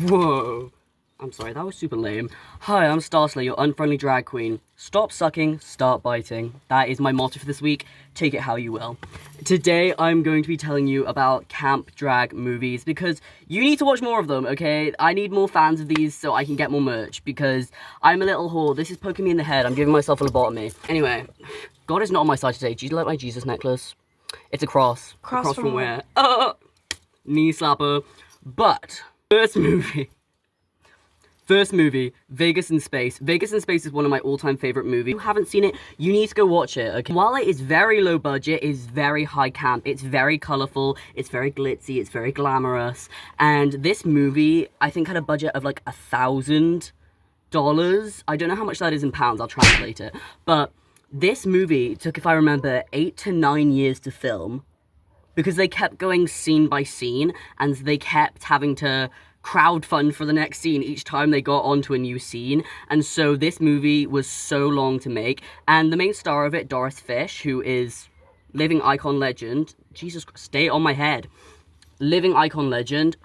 Whoa. I'm sorry, that was super lame. Hi, I'm Starslayer, your unfriendly drag queen. Stop sucking, start biting. That is my motto for this week. Take it how you will. Today, I'm going to be telling you about camp drag movies because you need to watch more of them, okay? I need more fans of these so I can get more merch because I'm a little whore. This is poking me in the head. I'm giving myself a lobotomy. Anyway, God is not on my side today. Do you like my Jesus necklace? It's a cross. Cross a cross from from where? Knee slapper. But, First movie, Vegas in Space. Vegas in Space is one of my all-time favorite movies. If you haven't seen it, you need to go watch it, okay? While it is very low budget, it's very high camp. It's very colorful, it's very glitzy, it's very glamorous. And this movie, I think, had a budget of like $1,000. I don't know how much that is in pounds, I'll translate it. But this movie took, if I remember, 8 to 9 years to film because they kept going scene by scene and they kept having to crowdfund for the next scene each time they got onto a new scene, and so this movie was so long to make. And the main star of it, Doris Fish, who is living icon legend, Jesus Christ, stay on my head, living icon legend,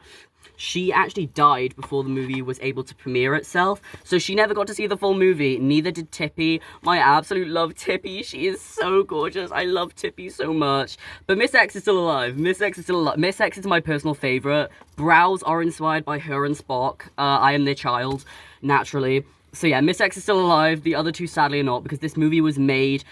she actually died before the movie was able to premiere itself, so she never got to see the full movie. Neither did Tippy. My absolute love Tippy. She is so gorgeous. I love Tippy so much. But Miss X is still alive. Miss X is still alive. Miss X is my personal favorite. Brows are inspired by her and Spock. I am their child, naturally. So yeah, Miss X is still alive. The other two sadly are not, because this movie was made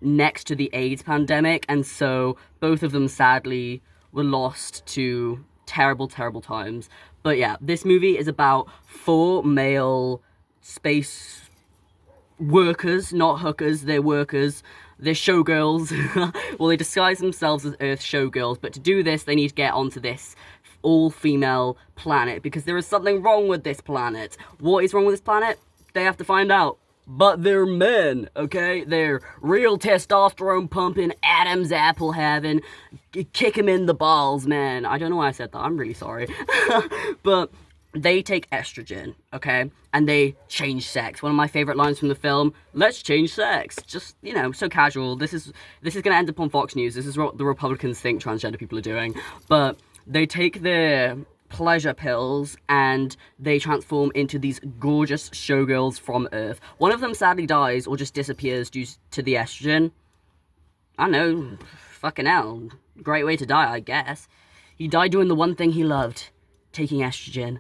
next to the AIDS pandemic, and so both of them sadly were lost to terrible times. But yeah, this movie is about 4 male space workers, not hookers, they're workers, they're showgirls. Well, they disguise themselves as Earth showgirls, but to do this, they need to get onto this all-female planet, because there is something wrong with this planet. What is wrong with this planet? They have to find out. But they're men, okay? They're real testosterone pumping, Adam's apple having, kick him in the balls, man. I don't know why I said that. I'm really sorry. But they take estrogen, okay? And they change sex. One of my favorite lines from the film, let's change sex. Just, you know, so casual. This is going to end up on Fox News. This is what the Republicans think transgender people are doing. But they take their pleasure pills and they transform into these gorgeous showgirls from Earth. One of them sadly dies or just disappears due to the estrogen. I know, fucking hell, great way to die, I guess. He died doing the one thing he loved, taking estrogen.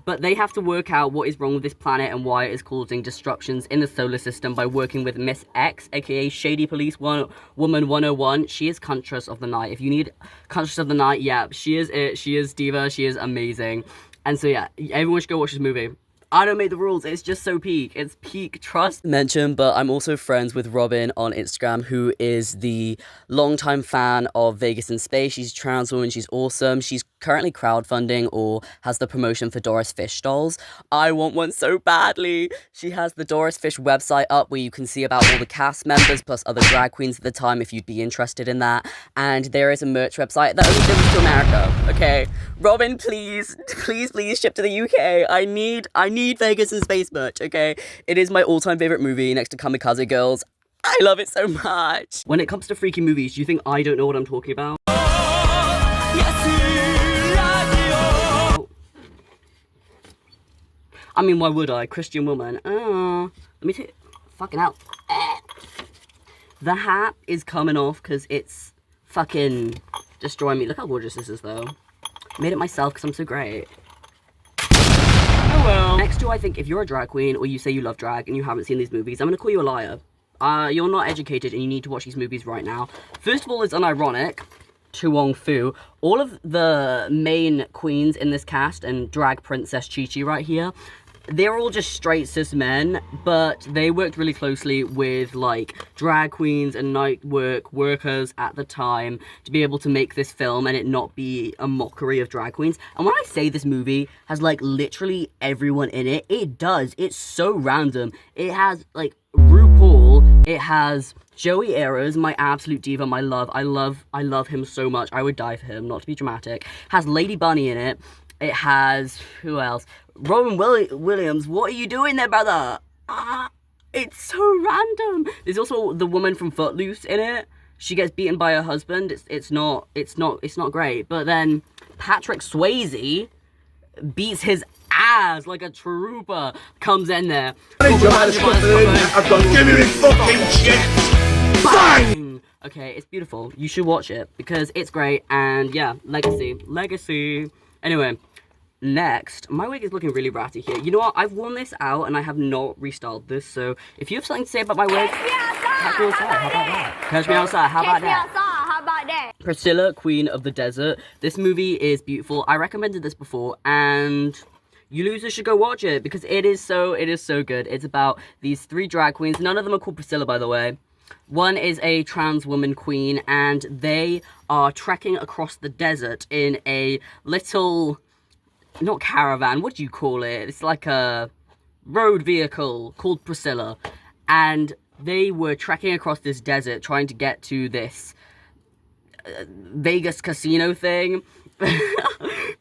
But they have to work out what is wrong with this planet and why it is causing disruptions in the solar system by working with Miss X, aka Shady Police Woman 101. She is Contress of the Night. If you need Contress of the Night, yeah, she is it. She is diva. She is amazing. And so yeah, everyone should go watch this movie. I don't make the rules, it's just so peak. It's peak trust. Mention, but I'm also friends with Robin on Instagram, who is the longtime fan of Vegas in Space. She's a trans woman, she's awesome. She's currently crowdfunding or has the promotion for Doris Fish dolls. I want one so badly. She has the Doris Fish website up where you can see about all the cast members plus other drag queens at the time if you'd be interested in that. And there is a merch website that only delivers to America, okay? Robin, please ship to the UK. I need Vegas in Space merch, okay? It is my all-time favorite movie next to Kamikaze Girls. I love it so much. When it comes to freaky movies, do you think I don't know what I'm talking about? I mean, why would I? Christian woman. Let me take... Fucking out. The hat is coming off because it's fucking destroying me. Look how gorgeous this is, though. Made it myself because I'm so great. Oh well. Next to, I think, if you're a drag queen or you say you love drag and you haven't seen these movies, I'm going to call you a liar. You're not educated and you need to watch these movies right now. First of all, it's unironic. To Wong Fu. All of the main queens in this cast and drag princess Chi-Chi right here, they're all just straight cis men, but they worked really closely with like drag queens and night workers at the time to be able to make this film and it not be a mockery of drag queens. And when I say this movie has like literally everyone in it, it does. It's so random. It has like RuPaul, it has Joey Eras, my absolute diva, my love. I love him so much. I would die for him, not to be dramatic. Has Lady Bunny in it. It has, who else? Robin Williams, what are you doing there, brother? It's so random. There's also the woman from Footloose in it. She gets beaten by her husband. It's not great. But then Patrick Swayze, beats his ass like a trooper, comes in there. Give me this fucking shit! Bang! Okay, it's beautiful. You should watch it because it's great. And yeah, legacy. Anyway, next, my wig is looking really ratty here. You know what? I've worn this out and I have not restyled this. So if you have something to say about my wig, catch me outside. How about that? Catch me outside. How about that? Priscilla, Queen of the Desert. This movie is beautiful. I recommended this before, and you losers should go watch it because it is so good. It's about these 3 drag queens. None of them are called Priscilla, by the way. One is a trans woman queen, and they are trekking across the desert in a little, not caravan, what do you call it? It's like a road vehicle called Priscilla. And they were trekking across this desert trying to get to this Vegas casino thing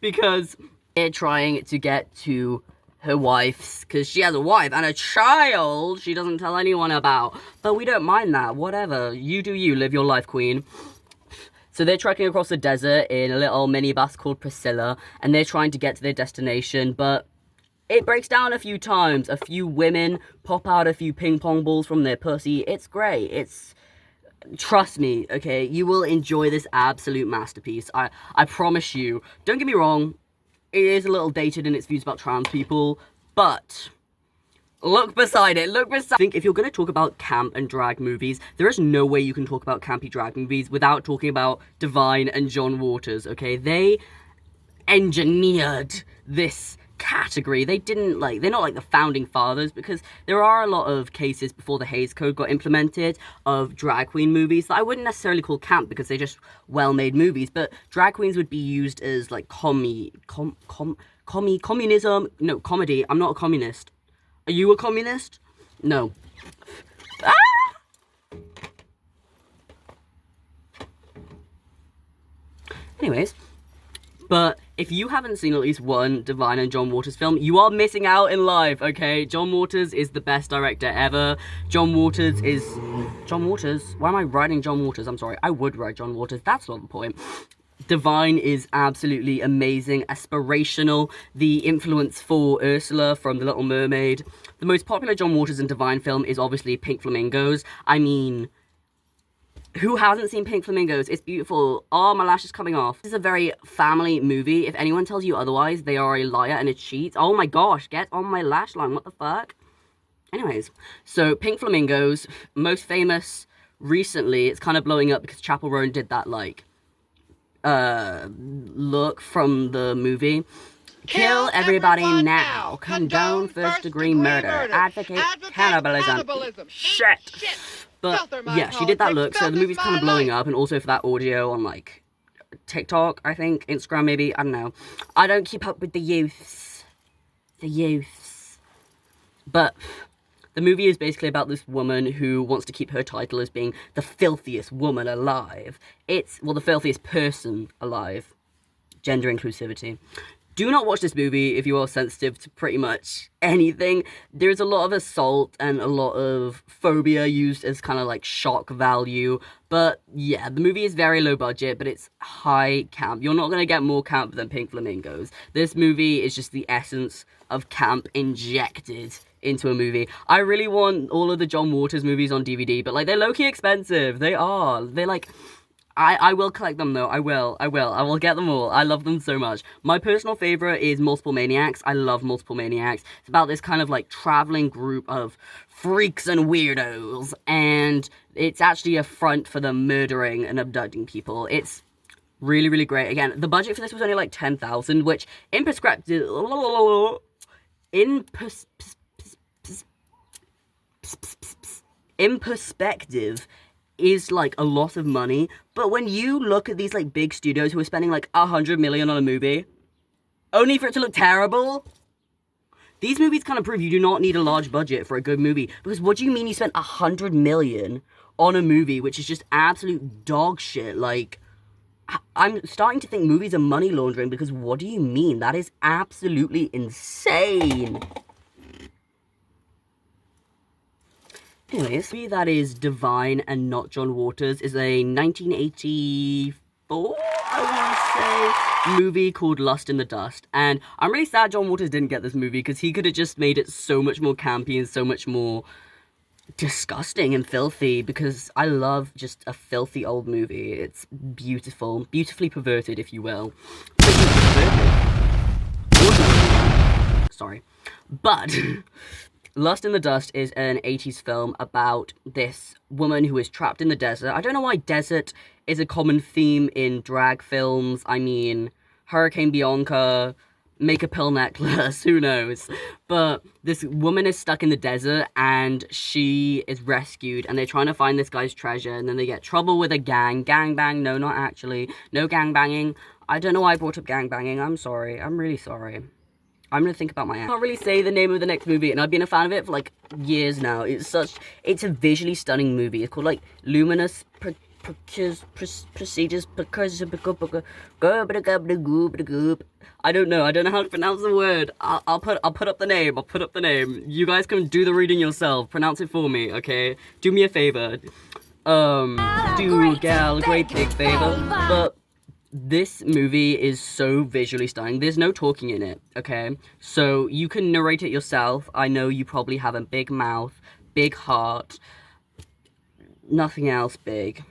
because they're trying to get to her wife's, because she has a wife and a child she doesn't tell anyone about, but we don't mind that. Whatever, you do you, live your life, queen. So they're trekking across the desert in a little minibus called Priscilla, and they're trying to get to their destination, but it breaks down a few times. A few women pop out a few ping pong balls from their pussy. It's great. Trust me, okay, you will enjoy this absolute masterpiece. I promise you. Don't get me wrong, it is a little dated in its views about trans people, but look beside it, I think if you're going to talk about camp and drag movies, there is no way you can talk about campy drag movies without talking about Divine and John Waters, okay? They engineered this category. They're not like the founding fathers, because there are a lot of cases before the Hays Code got implemented of drag queen movies that I wouldn't necessarily call camp because they're just well-made movies, but drag queens would be used as like communism. No, comedy. I'm not a communist. Are you a communist? No. Anyways, but if you haven't seen at least one Divine and John Waters film, you are missing out in life, okay? John Waters is the best director ever. John Waters? Why am I writing John Waters? I'm sorry, I would write John Waters. That's not the point. Divine is absolutely amazing, aspirational. The influence for Ursula from The Little Mermaid. The most popular John Waters and Divine film is obviously Pink Flamingos. I mean, who hasn't seen Pink Flamingos? It's beautiful. Oh, my lash is coming off. This is a very family movie. If anyone tells you otherwise, they are a liar and a cheat. Oh my gosh, get on my lash line. What the fuck? Anyways, so Pink Flamingos, most famous recently. It's kind of blowing up because Chappell Roan did that, like, look from the movie. Kill everybody now. Condone first-degree murder. Advocate cannibalism. Shit. But yeah, she did that look, so the movie's kind of blowing up, and also for that audio on, like, TikTok, I think, Instagram maybe, I don't know. I don't keep up with the youths. But the movie is basically about this woman who wants to keep her title as being the filthiest woman alive. The filthiest person alive. Gender inclusivity. Do not watch this movie if you are sensitive to pretty much anything. There's a lot of assault and a lot of phobia used as kind of like shock value. But yeah, the movie is very low budget, but it's high camp. You're not going to get more camp than Pink Flamingos. This movie is just the essence of camp injected into a movie. I really want all of the John Waters movies on DVD, but like they're low-key expensive. They're like... I will collect them though. I will get them all. I love them so much. My personal favorite is Multiple Maniacs. I love Multiple Maniacs. It's about this kind of like traveling group of freaks and weirdos, and it's actually a front for them murdering and abducting people. It's really, really great. Again, the budget for this was only like 10,000, which in perspective, is like a lot of money, but when you look at these like big studios who are spending like 100 million on a movie only for it to look terrible, these movies kind of prove you do not need a large budget for a good movie. Because what do you mean you spent 100 million on a movie which is just absolute dog shit? Like, I'm starting to think movies are money laundering, because what do you mean? That is absolutely insane. Anyways, the movie that is Divine and not John Waters is a 1984, I want to say, movie called Lust in the Dust. And I'm really sad John Waters didn't get this movie because he could have just made it so much more campy and so much more disgusting and filthy, because I love just a filthy old movie. It's beautiful, beautifully perverted, if you will. Sorry. But Lust in the Dust is an 80s film about this woman who is trapped in the desert. I don't know why desert is a common theme in drag films. I mean, Hurricane Bianca, Make a Pill Necklace, who knows? But this woman is stuck in the desert and she is rescued and they're trying to find this guy's treasure, and then they get trouble with a gang. Gangbang, no, not actually. No gangbanging. I don't know why I brought up gangbanging. I'm sorry. I'm really sorry. I'm gonna think about my act. I can't really say the name of the next movie, and I've been a fan of it for like years now. It's a visually stunning movie. It's called like Luminous, Procedures, Precursor, I don't know how to pronounce the word. I'll put up the name. You guys can do the reading yourself. Pronounce it for me, okay? Do me a favor. Do gal a great big favor. But this movie is so visually stunning. There's no talking in it, okay? So you can narrate it yourself. I know you probably have a big mouth, big heart, nothing else big.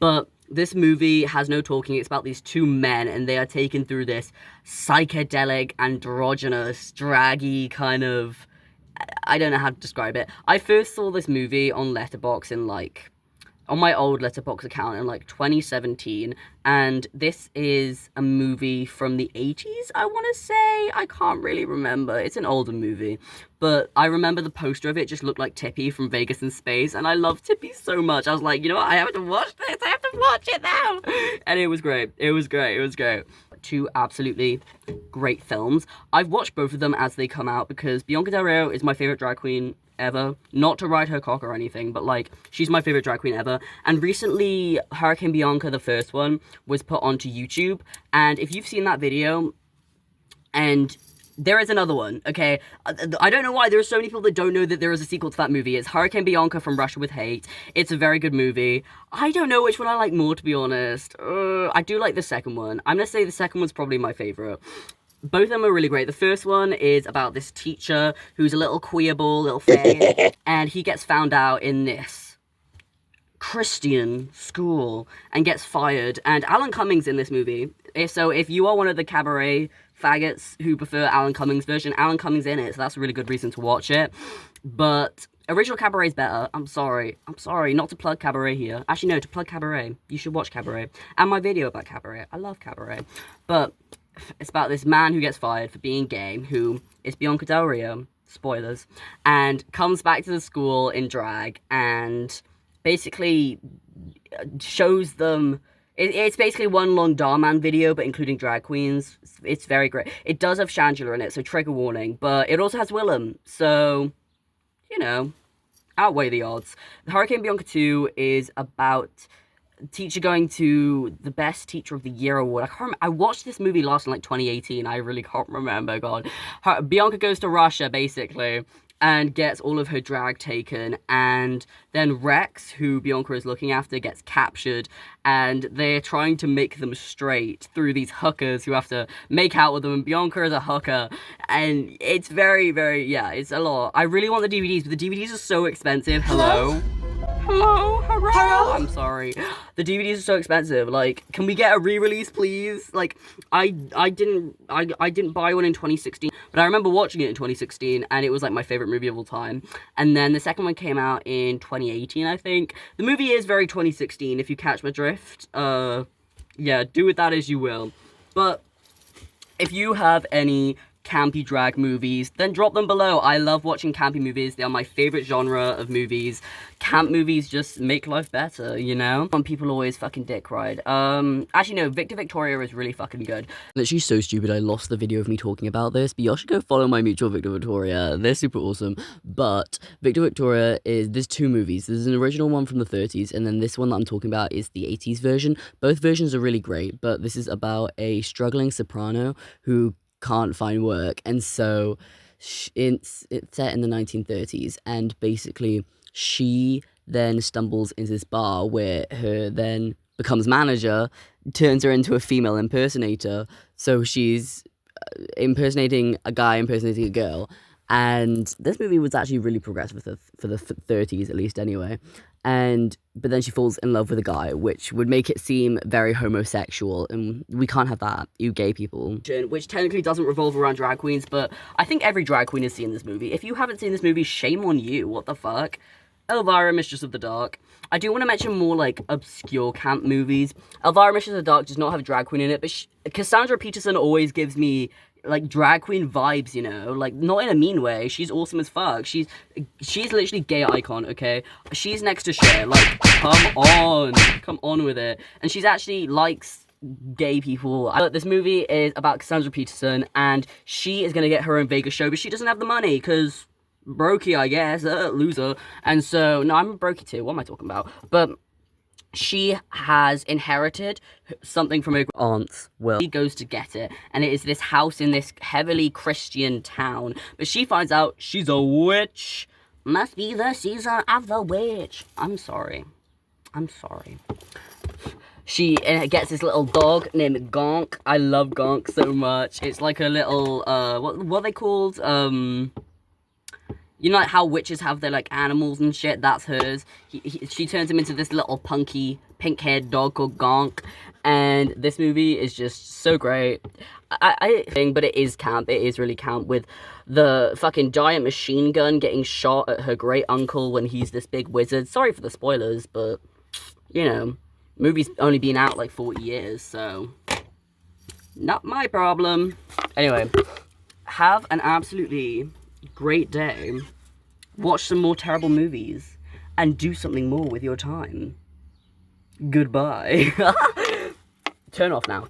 But this movie has no talking. It's about these two men, and they are taken through this psychedelic, androgynous, draggy kind of... I don't know how to describe it. I first saw this movie on Letterboxd on my old Letterboxd account in 2017, and this is a movie from the 80s, I want to say. I can't really remember. It's an older movie, but I remember the poster of it just looked like Tippy from Vegas in Space, and I love Tippy so much. I was like, you know what, I have to watch this. I have to watch it now. And it was great. It was great. Two absolutely great films. I've watched both of them as they come out because Bianca Del Rio is my favorite drag queen ever. Not to ride her cock or anything, but she's my favorite drag queen ever. And recently, Hurricane Bianca, the first one, was put onto YouTube. And if you've seen that video, and there is another one, okay? I don't know why there are so many people that don't know that there is a sequel to that movie. It's Hurricane Bianca from Russia with Hate. It's a very good movie. I don't know which one I like more, to be honest. I do like the second one. I'm gonna say the second one's probably my favorite. Both of them are really great. The first one is about this teacher who's a little queerball, little fag, and he gets found out in this Christian school and gets fired. And Alan Cummings in this movie. So if you are one of the Cabaret faggots who prefer Alan Cummings' version, Alan Cummings in it, so that's a really good reason to watch it. But original Cabaret is better. I'm sorry, not to plug Cabaret here. Actually, no, to plug Cabaret. You should watch Cabaret. And my video about Cabaret. I love Cabaret. But it's about this man who gets fired for being gay, who is Bianca Del Rio, spoilers, and comes back to the school in drag and basically shows them... It's basically one long Darman video, but including drag queens. It's very great. It does have Shangela in it, so trigger warning, but it also has Willem, so, you know, outweigh the odds. The Hurricane Bianca 2 is about teacher going to the best teacher of the year award. I watched this movie last in 2018. I really can't remember. God, Bianca goes to Russia basically and gets all of her drag taken, and then Rex, who Bianca is looking after, gets captured, and they're trying to make them straight through these hookers who have to make out with them, and Bianca is a hooker, and it's very, very, yeah, it's a lot. I really want the DVDs, but the DVDs are so expensive. Hello? I'm sorry. The DVDs are so expensive. Can we get a re-release, please? I didn't buy one in 2016, but I remember watching it in 2016, and it was my favorite movie of all time. And then the second one came out in 2018, I think. The movie is very 2016, if you catch my drift. Yeah, do with that as you will. But if you have any campy drag movies, then drop them below. I love watching campy movies. They are my favorite genre of movies. Camp movies just make life better, you know? When people always fucking dick ride. Actually no, Victor Victoria is really fucking good. Literally so stupid I lost the video of me talking about this, but y'all should go follow my mutual Victor Victoria. They're super awesome. But Victor Victoria there's two movies. There's an original one from the 30s, and then this one that I'm talking about is the 80s version. Both versions are really great, but this is about a struggling soprano who can't find work, and so it's set in the 1930s, and basically she then stumbles into this bar where her then becomes manager, turns her into a female impersonator. So she's impersonating a guy, impersonating a girl. And this movie was actually really progressive for the 30s, at least anyway. But then she falls in love with a guy, which would make it seem very homosexual, and we can't have that, you gay people. Which technically doesn't revolve around drag queens, but I think every drag queen has seen this movie. If you haven't seen this movie, shame on you, what the fuck? Elvira, Mistress of the Dark. I do want to mention more, like, obscure camp movies. Elvira, Mistress of the Dark does not have a drag queen in it, but Cassandra Peterson always gives me, like, drag queen vibes, you know? Like, not in a mean way. She's awesome as fuck. She's literally gay icon, okay? She's next to Cher. Like, come on with it. And she's actually likes gay people. This movie is about Cassandra Peterson, and she is gonna get her own Vegas show, but she doesn't have the money, because brokey, I guess, loser. And so, no, I'm a brokey too. What am I talking about? But she has inherited something from her aunt's will. She goes to get it, and it is this house in this heavily Christian town. But she finds out she's a witch. Must be the season of the witch. I'm sorry. She gets this little dog named Gonk. I love Gonk so much. It's like a little, what are they called? You know, like how witches have their, like, animals and shit? That's hers. She turns him into this little punky, pink-haired dog called Gonk. And this movie is just so great. I think, but it is camp. It is really camp, with the fucking giant machine gun getting shot at her great uncle when he's this big wizard. Sorry for the spoilers, but, you know, movie's only been out, like, 40 years, so not my problem. Anyway, have an absolutely great day, watch some more terrible movies, and do something more with your time. Goodbye. Turn off now.